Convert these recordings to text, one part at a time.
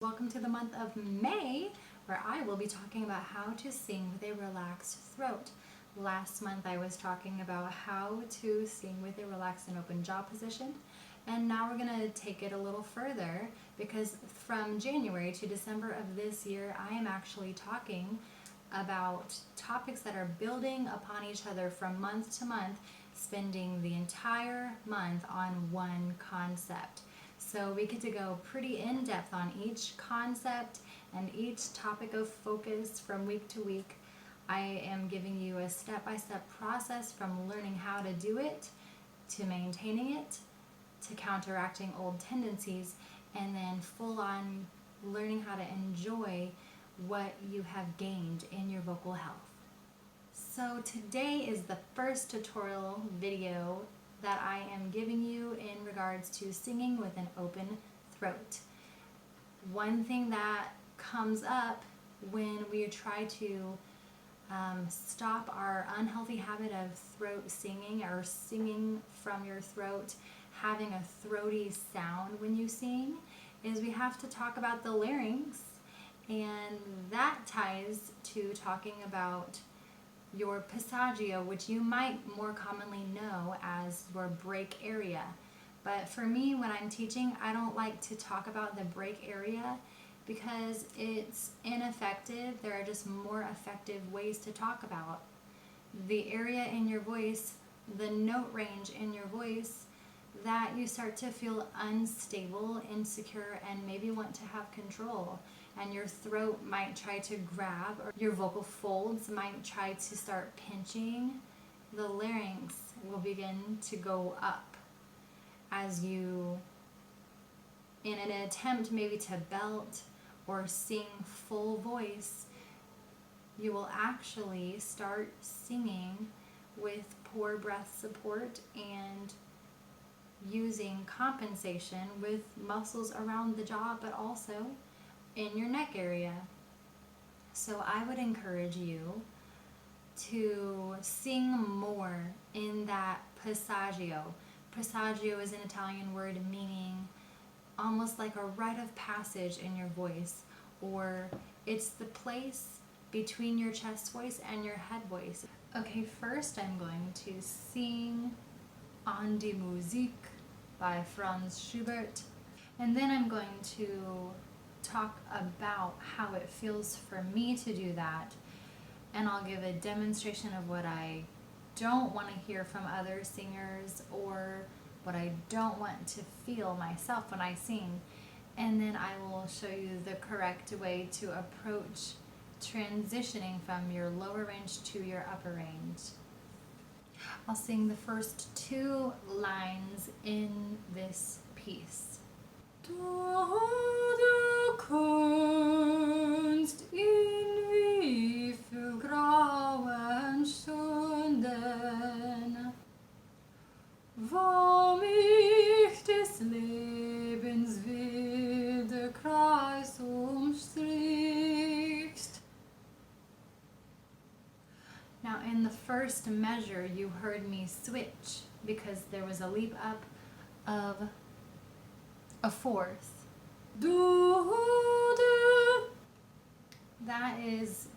Welcome to the month of May, where I will be talking about how to sing with a relaxed throat. Last month I was talking about how to sing with a relaxed and open jaw position, and now we're going to take it a little further because from January to December of this year I am actually talking about topics that are building upon each other from month to month, spending the entire month on one concept. So we get to go pretty in-depth on each concept and each topic of focus from week to week. I am giving you a step-by-step process from learning how to do it, to maintaining it, to counteracting old tendencies, and then full-on learning how to enjoy what you have gained in your vocal health. So today is the first tutorial video that I am giving you in regards to singing with an open throat. One thing that comes up when we try to stop our unhealthy habit of throat singing or singing from your throat, having a throaty sound when you sing, is we have to talk about the larynx, and that ties to talking about your passagio, which you might more commonly know as your break area. But for me, when I'm teaching, I don't like to talk about the break area because it's ineffective. There are just more effective ways to talk about the area in your voice, the note range in your voice that you start to feel unstable, insecure, and maybe want to have control. And your throat might try to grab, or your vocal folds might try to start pinching. The larynx will begin to go up as you, in an attempt maybe to belt or sing full voice, you will actually start singing with poor breath support and using compensation with muscles around the jaw, but also in your neck area. So I would encourage you to sing more in that passagio. Passagio is an Italian word meaning almost like a rite of passage in your voice, or it's the place between your chest voice and your head voice. Okay, first I'm going to sing An die Musik by Franz Schubert, and then I'm going to talk about how it feels for me to do that, and I'll give a demonstration of what I don't want to hear from other singers or what I don't want to feel myself when I sing, and then I will show you the correct way to approach transitioning from your lower range to your upper range. I'll sing the first two lines in this piece. Du Kunst in wie viel grauen Stunden, wo mich des Lebens wilde Kreis umstrichst. Now in the first measure you heard me switch because there was a leap up of a fourth. Do, do. That is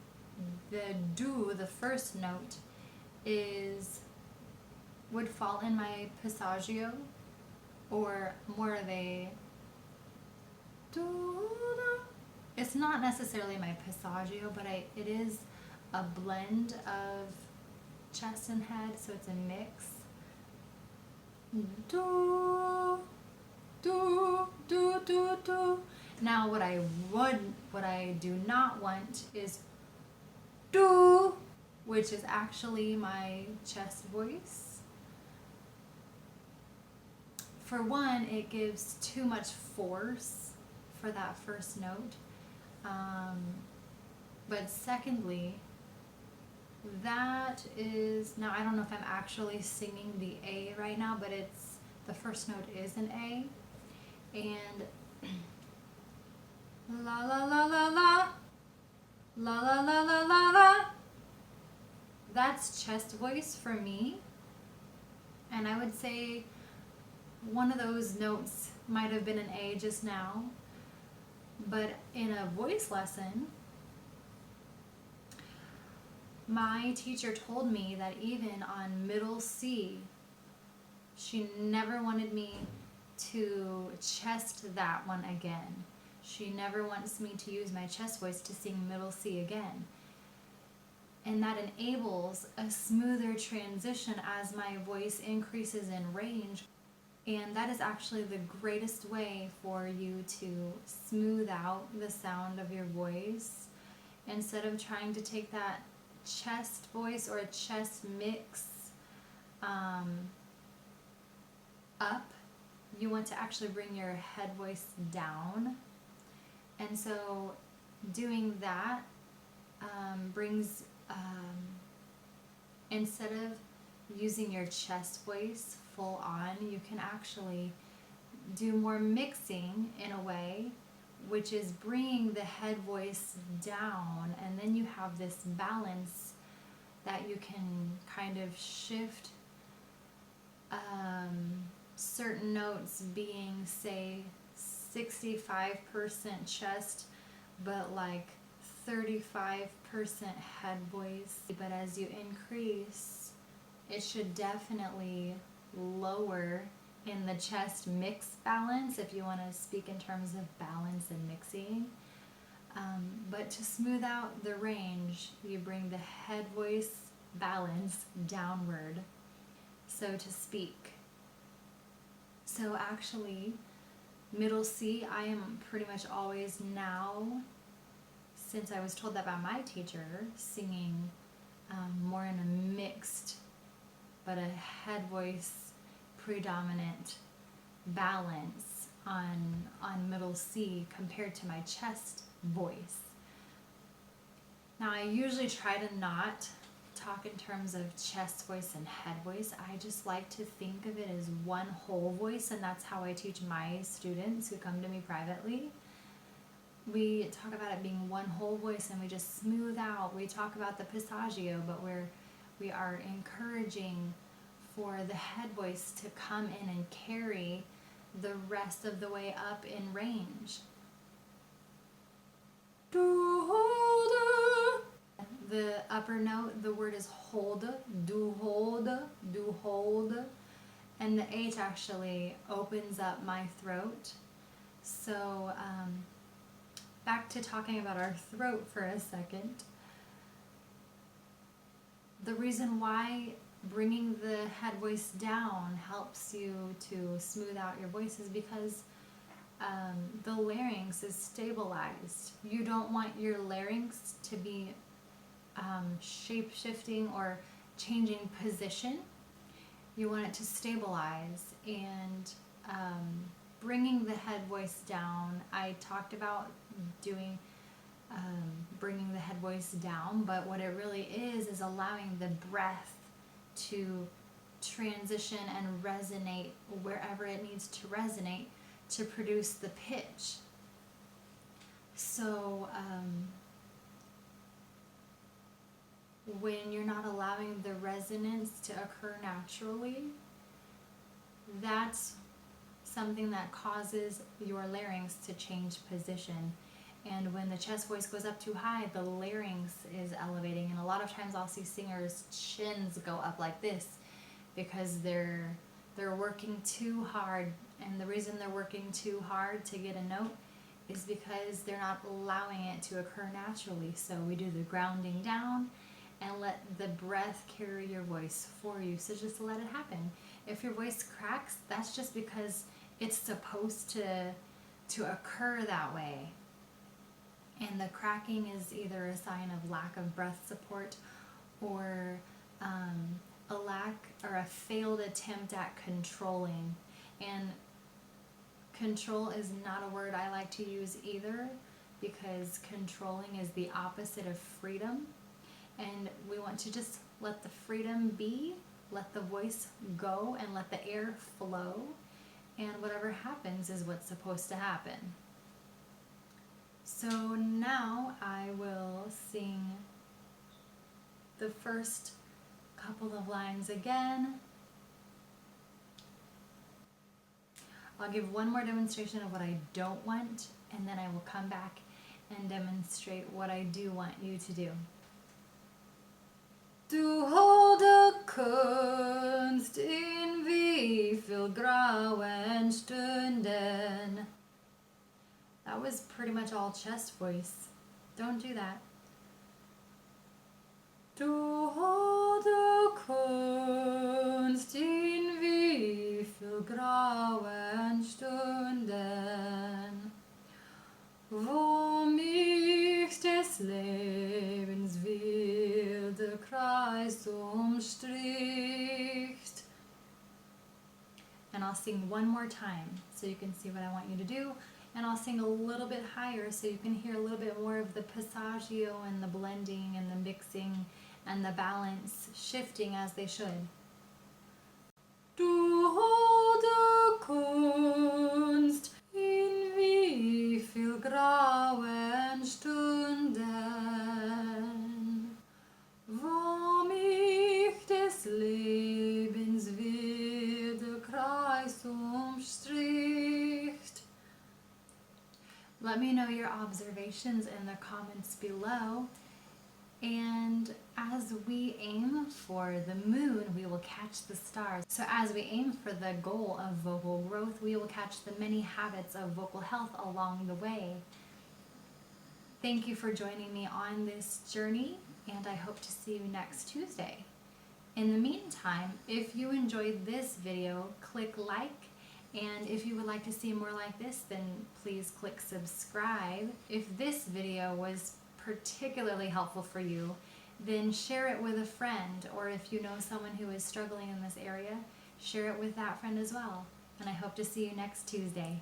the do, the first note, would fall in my passagio, or more of a do, do. It's not necessarily my passagio, but it is a blend of chest and head, so it's a mix. Do, do, do, do, do. Now what I do not want is do, which is actually my chest voice. For one, it gives too much force for that first note. But secondly, that is, now I don't know if I'm actually singing the A right now, but the first note is an A. And la la la la la, la la la la la la. That's chest voice for me. And I would say one of those notes might have been an A just now. But in a voice lesson, my teacher told me that even on middle C, she never wanted me to chest that one again. She never wants me to use my chest voice to sing middle C again. And that enables a smoother transition as my voice increases in range. And that is actually the greatest way for you to smooth out the sound of your voice. Instead of trying to take that chest voice or a chest mix up, you want to actually bring your head voice down. And so doing that brings, instead of using your chest voice full on, you can actually do more mixing in a way, which is bringing the head voice down, and then you have this balance that you can kind of shift certain notes being, say, 65% chest, but like 35% head voice. But as you increase, it should definitely lower in the chest mix balance if you want to speak in terms of balance and mixing. But to smooth out the range, you bring the head voice balance downward, so to speak. So actually, middle C, I am pretty much always now, since I was told that by my teacher, singing more in a mixed but a head voice predominant balance on middle C compared to my chest voice. Now I usually try to not talk in terms of chest voice and head voice. I just like to think of it as one whole voice, and that's how I teach my students who come to me privately. We talk about it being one whole voice, and we just smooth out. We talk about the passagio, but we are encouraging for the head voice to come in and carry the rest of the way up in range. The upper note, the word is hold, do hold, do hold, and the H actually opens up my throat. So back to talking about our throat for a second. The reason why bringing the head voice down helps you to smooth out your voice is because the larynx is stabilized. You don't want your larynx to be shape-shifting or changing position. You want it to stabilize, and bringing the head voice down, I talked about doing bringing the head voice down, but what it really is allowing the breath to transition and resonate wherever it needs to resonate to produce the pitch. So when you're not allowing the resonance to occur naturally, that's something that causes your larynx to change position. And when the chest voice goes up too high, the larynx is elevating. And a lot of times I'll see singers' chins go up like this because they're working too hard. And the reason they're working too hard to get a note is because they're not allowing it to occur naturally. So we do the grounding down and let the breath carry your voice for you. So just let it happen. If your voice cracks, that's just because it's supposed to occur that way. And the cracking is either a sign of lack of breath support or a lack or a failed attempt at controlling. And control is not a word I like to use either, because controlling is the opposite of freedom. And we want to just let the freedom be, let the voice go, and let the air flow. And whatever happens is what's supposed to happen. So now I will sing the first couple of lines again. I'll give one more demonstration of what I don't want, and then I will come back and demonstrate what I do want you to do. Du holde Kunst in wie viel grauen Stunden. That was pretty much all chest voice. Don't do that. Du holde Kunst in wie viel grauen Stunden, wo mich des Lebens wilde Kreis umstricht. And I'll sing one more time so you can see what I want you to do. And I'll sing a little bit higher so you can hear a little bit more of the passagio and the blending and the mixing and the balance shifting as they should. Du holde Kunst in wie viel grauen Stunden, wo mich des Lebens wilde Kreis umstricht. Let me know your observations in the comments below. And as we aim for the moon, we will catch the stars. So as we aim for the goal of vocal growth, we will catch the many habits of vocal health along the way. Thank you for joining me on this journey, and I hope to see you next Tuesday. In the meantime, if you enjoyed this video, click like. And if you would like to see more like this, then please click subscribe. If this video was particularly helpful for you, then share it with a friend, or if you know someone who is struggling in this area, share it with that friend as well. And I hope to see you next Tuesday.